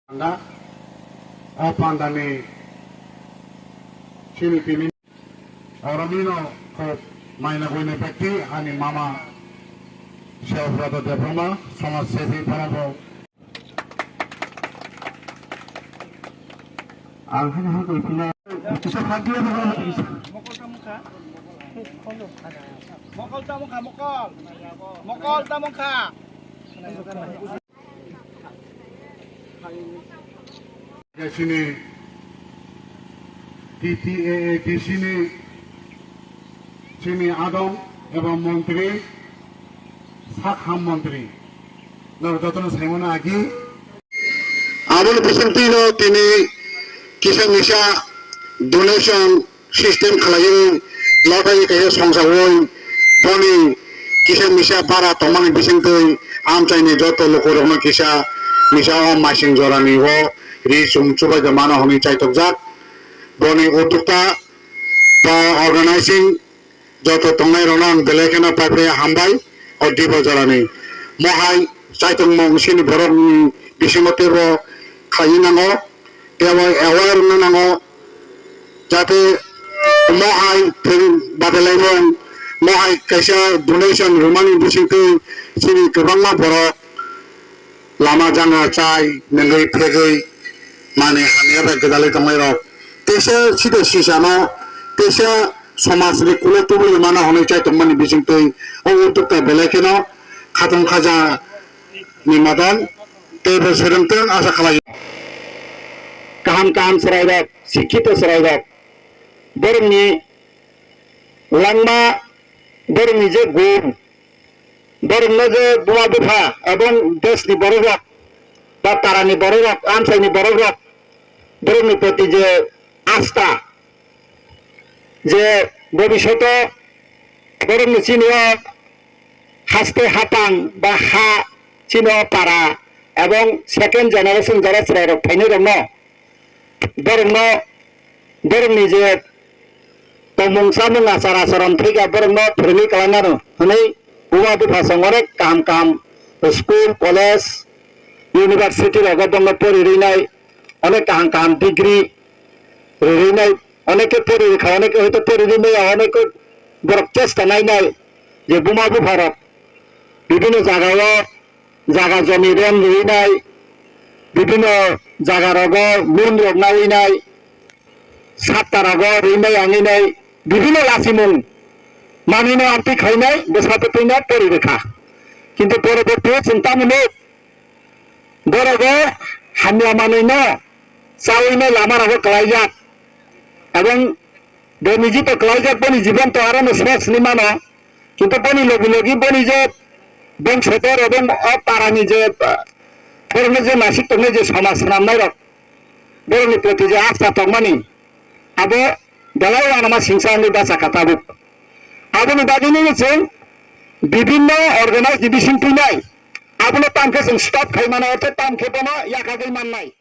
Anda pandani sini pimin Ramino ko maina goine pekti ani mama Sheobrata Debroma Samas Sefi Parabo Anghan ha koi pila kisah hadiah apa Mokol tamukha mokol tamukha sini TTAA di sini Adam এবং মন্ত্রী সাকহাম মন্ত্রী নররত্ন সাইমনা আগে Abang Pesantino tini kisah nisa donation sistem kalayu lotai kaya songsawoi boni kisah nisa para tomang bisintoi am chaine joto lokorona kisah nisa om masing jorani ho ri sumchuba jamana honi chaitok jak boni utukta pa organizing joto tongai ronan belekena papre hambai odibo jorani mohai chaitok mong sini borok bisimate ro খাই নাঙো তেও এওয়ার নাঙো যাতে মহাই বাদালাইমন মহাই কাইসা donation রোমানি বিসিংকে সিনি गोबांमा बर लामा जाना चाय नंगै फेगै माने हानियाबा गदालै तंगाय रक तेसा सिदे सिसानो तेसा समाजनि कुले तुबुल माना हनै चाय तंमानि बिसिंकै ओ उतुकता बेलेकेनो खातम खाजा निमादान तेबे सेरंतों आसा खालायो kaham seraidak, sikito seraidak, berni langma berni je gur, berni je dua buha, abang des ni borok, batara ni borok, amsai ni borok, berni peti je asta, je bobishoto, berni cino haste hatang, baha cino para, abang second generation jara seraidak, paine romno. Dorong je tomong samung asar asaran tiga dorong pergi kalangano, hany uwa di pasang orek kam school, college, university laga dong pori rinai, onek kam degree rinai, onek pori onek itu pori rinai, onek borok cesta nai, je buma bu bharat, bibino jaga jami rem rinai, bibino jaga rogo mun rog nawinai satta rogo rinai anginai bibino lasimung manino arti khainai besate pinai pori rekha kintu পরবর্তী চিন্তামূলক বড়গো হামিয়া মানইনো চাউইনো লামার আগে কলাইজাক এবং বনিজি তো কলাইজাক বনি জীবন তো আরো শেষ নিমানো কিন্তু বনি লগি লগি বনি যে বংশধর এবং অপারানি যে Borong je masih tengah je sama senamai rok, borong itu je asta tongmani, abo dalai wana mas singsan di dasa katabuk, abo ni bagi ni je, bibinno organize division punai, abo lo tangke sing stop kai mana ote tangke bono ya kagai manai.